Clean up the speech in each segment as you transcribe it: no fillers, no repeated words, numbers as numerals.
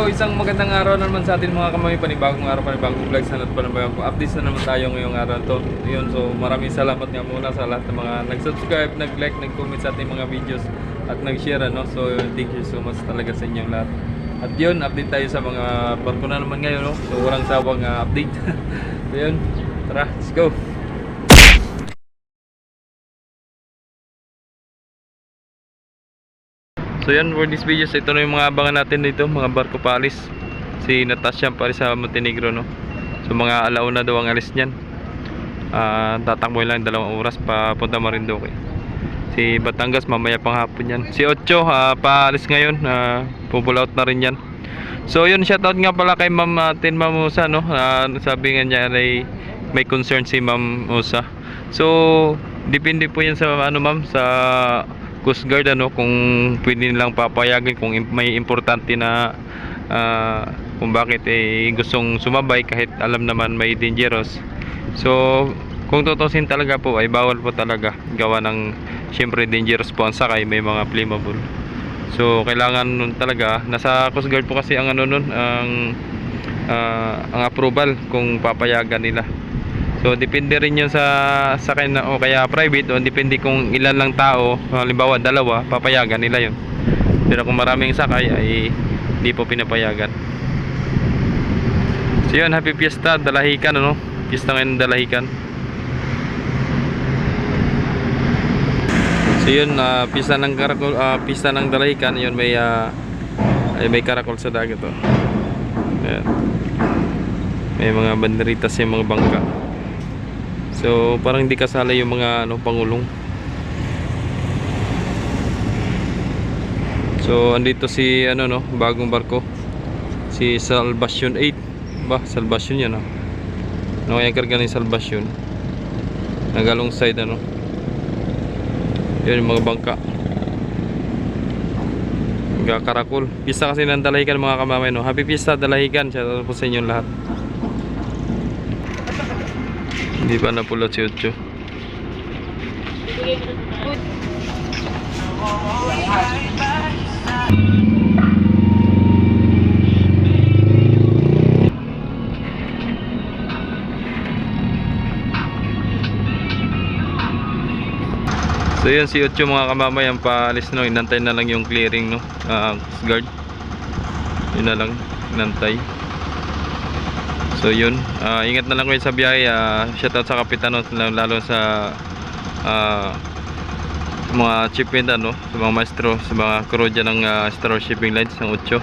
isang magandang araw na naman sa atin mga kamami, panibagong araw, panibagong vlog, sanat pa naman po. Updates na naman tayo ngayong araw to. Yun, so maraming salamat nga muna sa lahat ng mga nag-subscribe, nag-like, nag-comment sa ating mga videos at nag-share, ano. So thank you so much talaga sa inyong lahat. At yun, update tayo sa mga barko na naman ngayon, no? So walang sawang update. So yun, tara, let's go. So yan, for this videos, ito na yung mga abangan natin dito, mga barko paalis. Si Natasha paalis sa Montenegro, no. So mga alauna daw ang alis niyan. Tatakbo lang 2 oras papunta Marinduque. Si Batangas mamaya pang hapon yan. Si Ocho paalis ngayon, pupull out na rin yan. So yun, shoutout nga pala kay Ma'am Tin Ma'am Musa, no. Sabi nga niya ay may concern si Ma'am Musa. So depende po yan sa ano, ma'am, sa Coast Guard, ano, kung pwede nilang papayagan kung may importante na kung bakit gustong sumabay kahit alam naman may dangerous. So kung tutusin talaga po ay bawal po talaga, gawa ng syempre dangerous po ang sakay, may mga flammable. So kailangan nun talaga nasa Coast Guard po kasi ang ano nun, ang approval kung papayagan nila. So depende rin yun sa sakay o kaya private, o depende kung ilan lang tao, halimbawa 2, papayagan nila yun. Pero kung maraming sakay ay hindi po pinapayagan. So yun, happy fiesta Dalahican, ano? Fiesta ngayon Dalahican. So yun, pista ng karakol, pista ng Dalahican, yun may karakol sa dagat, oh. Ayan. May mga banderitas yung mga bangka. So parang hindi kasali yung mga ano, pangulong. So andito si ano, no, bagong barko, si Salvacion 8 ba, Salvacion yan, no. Ano kaya karga ni Salvacion, nagalong side, ano. Yun yung mga bangka, Karakol. Pista kasi ng Dalahican mga kamamay, no. Happy Fiesta Dalahican, shoutout po sa inyong lahat. Hindi pa napulot si Ocho. So yun, si Ocho mga kamamay ang paalis, no. Inantay na lang yung clearing, no. Coast Guard. Yun na lang, inantay. So yun, ingat na lang kayo sa biyahe. Shoutout sa kapitan, no, lalo sa mga shipment, ano, sa mga maestro, sa mga crew dyan ng Star Shipping Lines ng 8.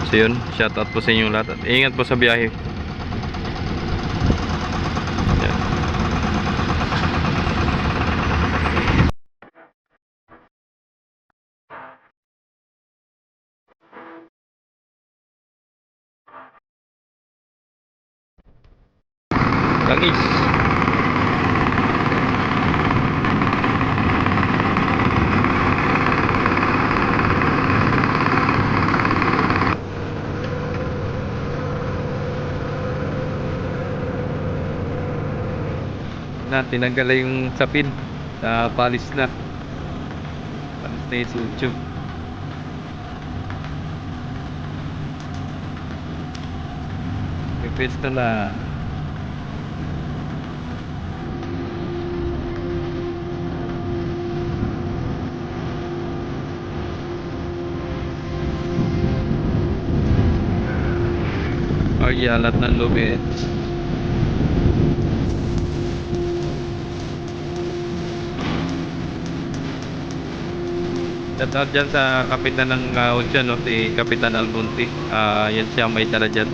So yun, shoutout po sa inyong lahat at ingat po sa biyahe. Yan. Langis. Tinanggal yung sapin sa palis na. Palis na yung sucho. Pipis na na. Alat ng lubid. Shoutout dyan sa kapitan ng Ocean, no, si Kapitan Albunti. Yan siya may tala dyan.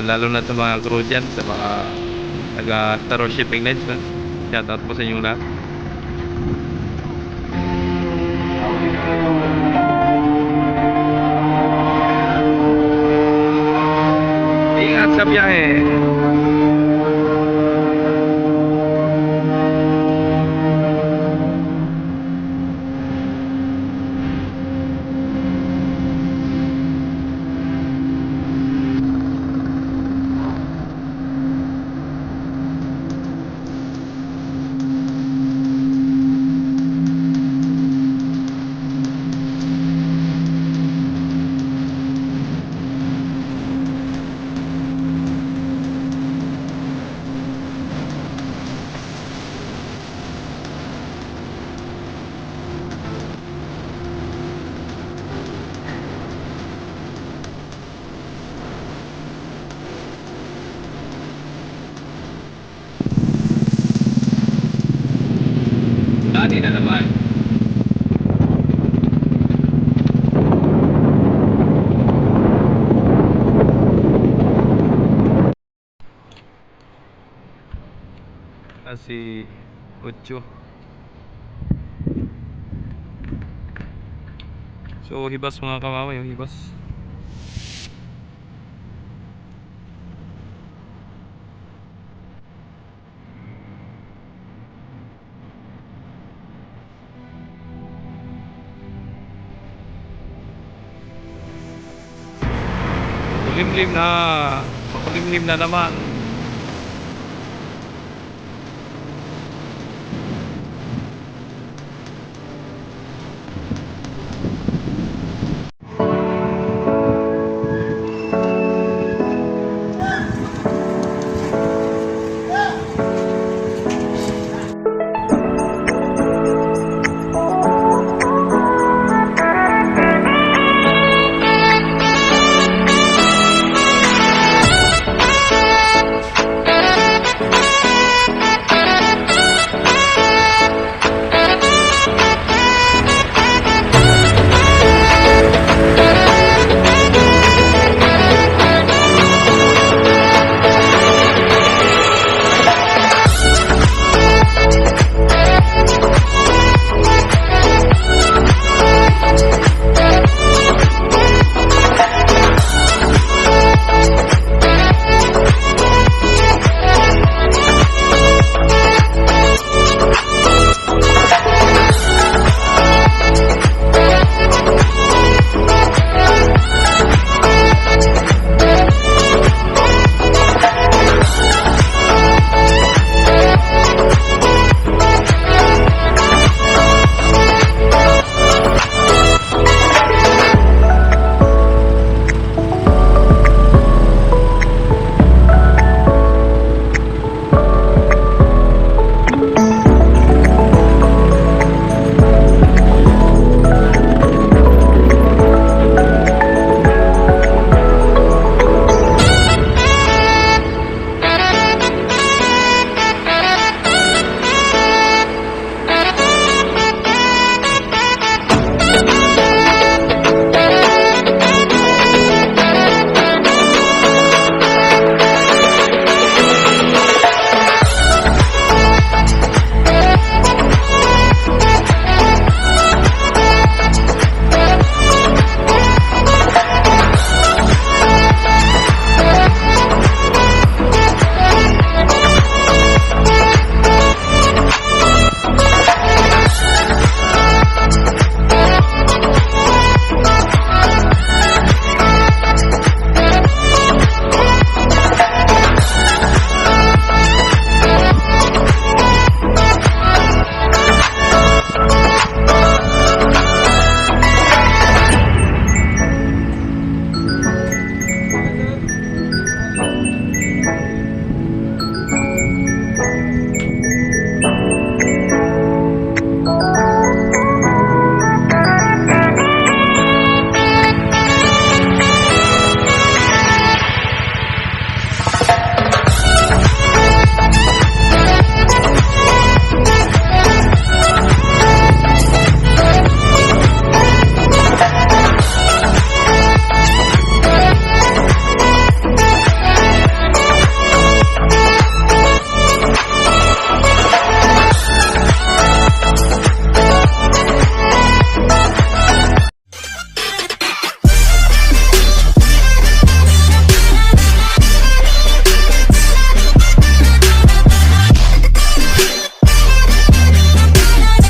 Lalo na sa mga crew dyan, sa mga taga Star Shipping Lines, no. Shoutout po sa inyong lahat. Ingat sa biyahe. na naman. Si Ocho. So hibas mga kamamay, hibas. Kulimlim na naman.